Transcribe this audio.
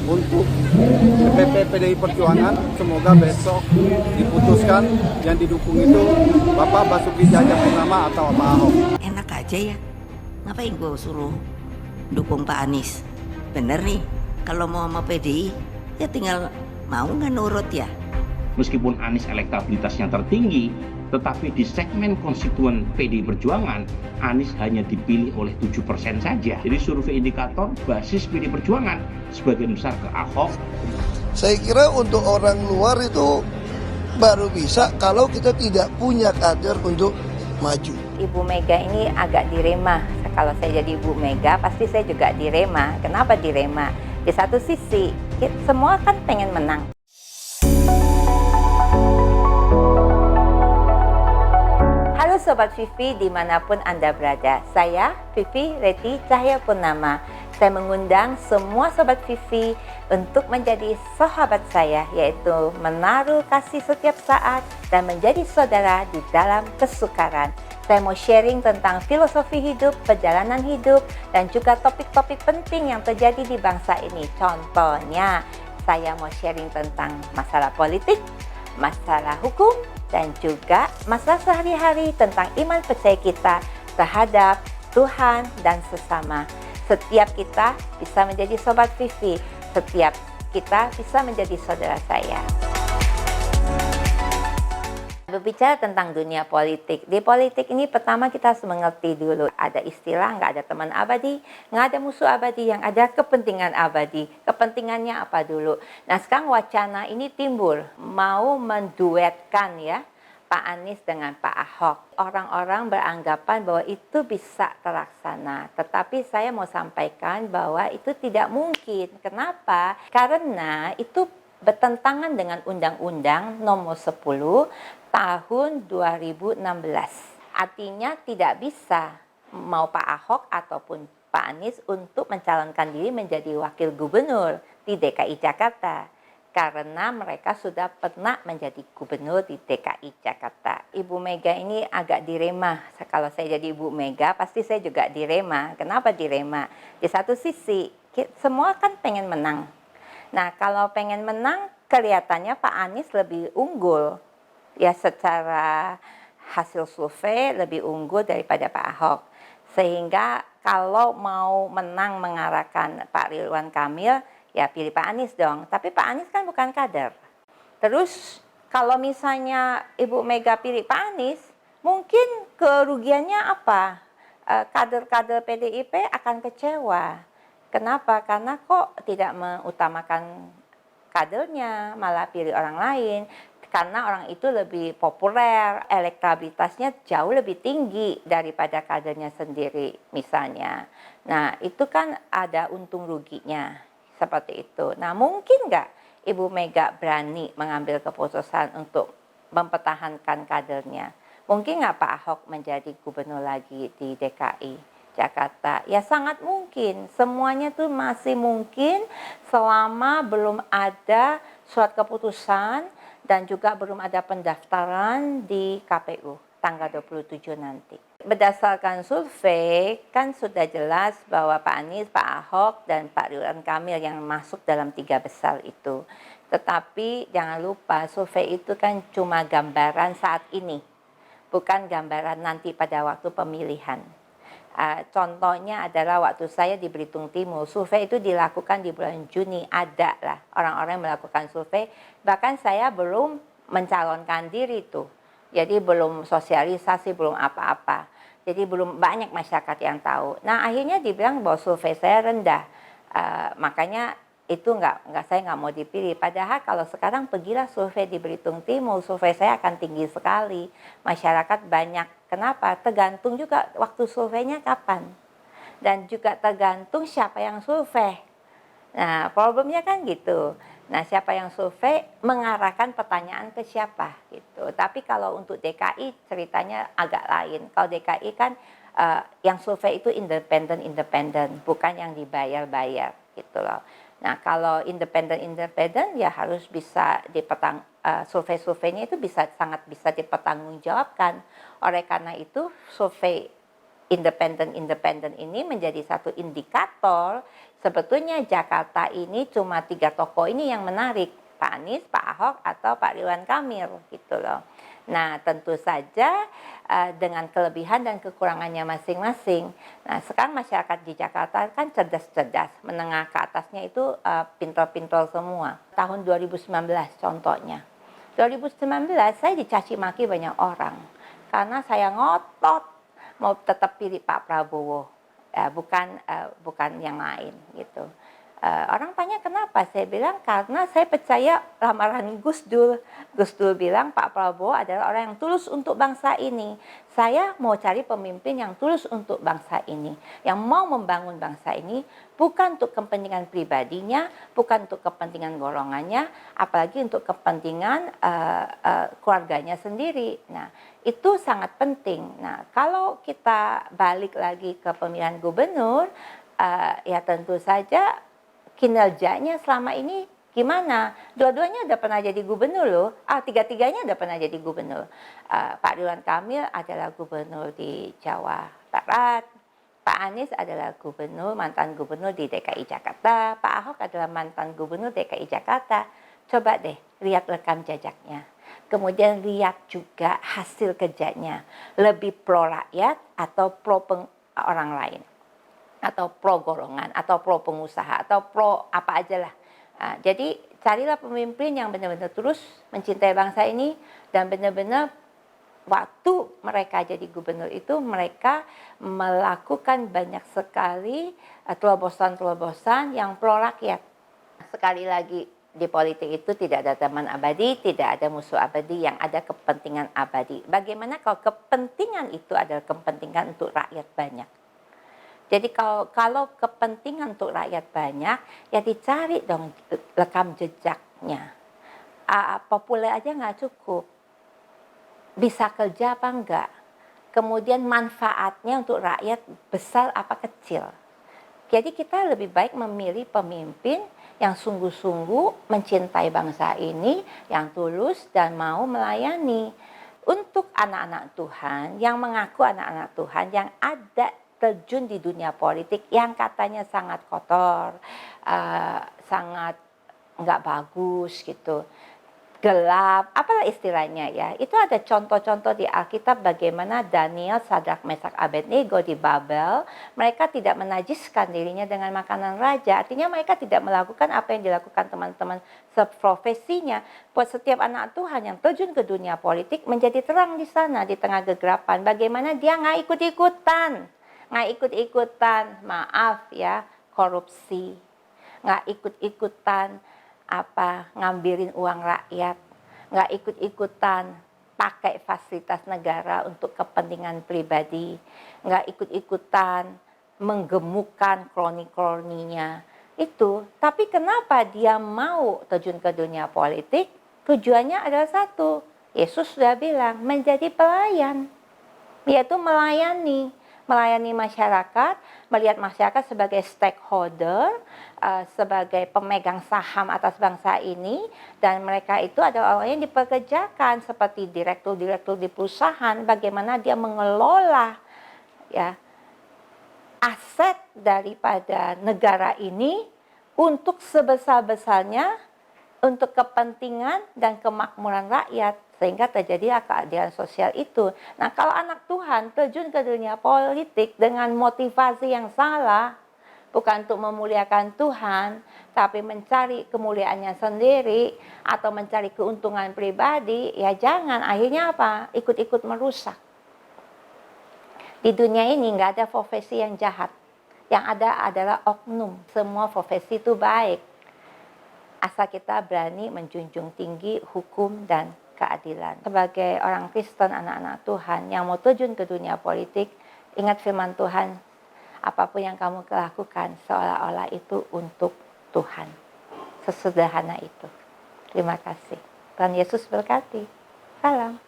untuk DPP PDI Perjuangan. Semoga besok diputuskan yang didukung itu Bapak Basuki Cahayapurnama atau Pak Ahok. Enak aja ya, ngapain gue suruh dukung Pak Anies? Bener nih, kalau mau sama PDI ya tinggal mau nggak nurut ya. Meskipun Anies elektabilitasnya tertinggi, tetapi di segmen konstituen PDI Perjuangan, Anies hanya dipilih oleh 7% saja. Jadi survei indikator basis PDI Perjuangan sebagian besar ke Ahok. Saya kira untuk orang luar itu baru bisa kalau kita tidak punya kader untuk maju. Ibu Mega ini agak dilema. Kalau saya jadi Ibu Mega, pasti saya juga dilema. Kenapa dilema? Di satu sisi, semua kan pengen menang. Halo Sobat Vivi dimanapun Anda berada. Saya Vivi Reti Cahayapurnama. Saya mengundang semua Sobat Vivi untuk menjadi sahabat saya, yaitu menaruh kasih setiap saat dan menjadi saudara di dalam kesukaran. Saya mau sharing tentang filosofi hidup, perjalanan hidup, dan juga topik-topik penting yang terjadi di bangsa ini. Contohnya, saya mau sharing tentang masalah politik, masalah hukum, dan juga masalah sehari-hari tentang iman percaya kita terhadap Tuhan dan sesama. Setiap kita bisa menjadi Sobat Vivi, setiap kita bisa menjadi saudara saya. Berbicara tentang dunia politik, di politik ini pertama kita harus mengerti dulu, ada istilah nggak ada teman abadi, nggak ada musuh abadi, yang ada kepentingan abadi. Kepentingannya apa dulu? Nah sekarang wacana ini timbul, mau menduetkan ya Pak Anies dengan Pak Ahok. Orang-orang beranggapan bahwa itu bisa terlaksana. Tetapi saya mau sampaikan bahwa itu tidak mungkin. Kenapa? Karena itu bertentangan dengan Undang-Undang Nomor 10 Tahun 2016. Artinya tidak bisa mau Pak Ahok ataupun Pak Anies untuk mencalonkan diri menjadi wakil gubernur di DKI Jakarta. Karena mereka sudah pernah menjadi gubernur di DKI Jakarta. Ibu Mega ini agak dilema. Kalau saya jadi Ibu Mega, pasti saya juga dilema. Kenapa dilema? Di satu sisi, semua kan pengen menang. Nah, kalau pengen menang, kelihatannya Pak Anies lebih unggul. Ya, secara hasil survei lebih unggul daripada Pak Ahok. Sehingga kalau mau menang mengarahkan Pak Ridwan Kamil, ya pilih Pak Anies dong. Tapi Pak Anies kan bukan kader. Terus kalau misalnya Ibu Mega pilih Pak Anies, mungkin kerugiannya apa? Kader-kader PDIP akan kecewa. Kenapa? Karena kok tidak mengutamakan kadernya, malah pilih orang lain. Karena orang itu lebih populer, elektabilitasnya jauh lebih tinggi daripada kadernya sendiri misalnya. Nah itu kan ada untung ruginya. Seperti itu. Nah mungkin nggak Ibu Mega berani mengambil keputusan untuk mempertahankan kadernya? Mungkin nggak Pak Ahok menjadi gubernur lagi di DKI Jakarta? Ya sangat mungkin. Semuanya tuh masih mungkin selama belum ada surat keputusan dan juga belum ada pendaftaran di KPU tanggal 27 nanti. Berdasarkan survei kan sudah jelas bahwa Pak Anies, Pak Ahok, dan Pak Ridwan Kamil yang masuk dalam 3 besar itu. Tetapi jangan lupa survei itu kan cuma gambaran saat ini, bukan gambaran nanti pada waktu pemilihan. Contohnya adalah waktu saya di Belitung Timur, survei itu dilakukan di bulan Juni, ada lah orang-orang yang melakukan survei, bahkan saya belum mencalonkan diri tuh. Jadi belum sosialisasi, belum apa-apa. Jadi belum banyak masyarakat yang tahu. Nah akhirnya dibilang bahwa survei saya rendah. Makanya itu saya nggak mau dipilih. Padahal kalau sekarang pergilah survei di Belitung Timur, survei saya akan tinggi sekali. Masyarakat banyak. Kenapa? Tergantung juga waktu surveinya kapan. Dan juga tergantung siapa yang survei. Nah problemnya kan gitu. Nah siapa yang survei mengarahkan pertanyaan ke siapa gitu. Tapi kalau untuk DKI ceritanya agak lain. Kalau DKI kan yang survei itu independen, bukan yang dibayar-bayar gitu loh. Nah kalau independen ya harus bisa survei-surveinya itu sangat bisa dipertanggungjawabkan. Oleh karena itu survei independen ini menjadi satu indikator sebetulnya Jakarta ini cuma 3 tokoh ini yang menarik, Pak Anies, Pak Ahok, atau Pak Ridwan Kamil gitu loh. Nah tentu saja dengan kelebihan dan kekurangannya masing-masing. Nah sekarang masyarakat di Jakarta kan cerdas-cerdas, menengah ke atasnya itu pintar-pintar semua. Tahun 2019 contohnya. 2019 saya dicaci maki banyak orang karena saya ngotot mau tetap pilih Pak Prabowo, bukan yang lain gitu. Orang tanya kenapa, saya bilang karena saya percaya lamaran Gus Dur. Gus Dur bilang Pak Prabowo adalah orang yang tulus untuk bangsa ini. Saya mau cari pemimpin yang tulus untuk bangsa ini, yang mau membangun bangsa ini, bukan untuk kepentingan pribadinya, bukan untuk kepentingan golongannya, apalagi untuk kepentingan keluarganya sendiri. Nah, itu sangat penting. Nah, kalau kita balik lagi ke pemilihan gubernur, ya tentu saja kinerjanya selama ini gimana? Dua-duanya udah pernah jadi gubernur loh. Tiga-tiganya udah pernah jadi gubernur. Pak Ridwan Kamil adalah gubernur di Jawa Barat. Pak Anies adalah mantan gubernur di DKI Jakarta. Pak Ahok adalah mantan gubernur DKI Jakarta. Coba deh lihat rekam jejaknya. Kemudian lihat juga hasil kerjanya. Lebih pro rakyat atau pro orang lain. Atau pro golongan, atau pro pengusaha, atau pro apa aja lah. Nah, jadi carilah pemimpin yang benar-benar terus mencintai bangsa ini dan benar-benar waktu mereka jadi gubernur itu mereka melakukan banyak sekali terobosan-terobosan yang pro rakyat. Sekali lagi di politik itu tidak ada teman abadi, tidak ada musuh abadi, yang ada kepentingan abadi. Bagaimana kalau kepentingan itu adalah kepentingan untuk rakyat banyak? Jadi kalau kepentingan untuk rakyat banyak, ya dicari dong rekam jejaknya. Populer aja nggak cukup. Bisa kerja apa enggak? Kemudian manfaatnya untuk rakyat besar apa kecil? Jadi kita lebih baik memilih pemimpin yang sungguh-sungguh mencintai bangsa ini, yang tulus dan mau melayani. Untuk anak-anak Tuhan, yang mengaku anak-anak Tuhan, yang ada terjun di dunia politik yang katanya sangat kotor, sangat nggak bagus gitu, gelap, apalah istilahnya ya. Itu ada contoh-contoh di Alkitab bagaimana Daniel, Sadrak, Mesak, Abednego di Babel, mereka tidak menajiskan dirinya dengan makanan raja. Artinya mereka tidak melakukan apa yang dilakukan teman-teman seprofesinya. Buat setiap anak Tuhan yang terjun ke dunia politik menjadi terang di sana di tengah kegelapan. Bagaimana dia nggak ikut-ikutan, maaf ya, korupsi, nggak ikut-ikutan ngambilin uang rakyat, nggak ikut-ikutan pakai fasilitas negara untuk kepentingan pribadi, nggak ikut-ikutan menggemukkan kroni-kroninya itu. Tapi kenapa dia mau terjun ke dunia politik? Tujuannya adalah satu, Yesus sudah bilang menjadi pelayan, yaitu melayani masyarakat, melihat masyarakat sebagai stakeholder, sebagai pemegang saham atas bangsa ini, dan mereka itu adalah orang yang dipekerjakan seperti direktur-direktur di perusahaan, bagaimana dia mengelola ya aset daripada negara ini untuk sebesar-besarnya, untuk kepentingan dan kemakmuran rakyat, sehingga terjadilah keadilan sosial itu. Nah, kalau anak Tuhan terjun ke dunia politik dengan motivasi yang salah, bukan untuk memuliakan Tuhan, tapi mencari kemuliaannya sendiri atau mencari keuntungan pribadi, ya jangan. Akhirnya apa? Ikut-ikut merusak. Di dunia ini nggak ada profesi yang jahat. Yang ada adalah oknum. Semua profesi itu baik. Asal kita berani menjunjung tinggi hukum dan keadilan. Sebagai orang Kristen, anak-anak Tuhan yang mau terjun ke dunia politik, ingat firman Tuhan, apapun yang kamu lakukan seolah-olah itu untuk Tuhan. Sesederhana itu. Terima kasih. Tuhan Yesus berkati. Salam.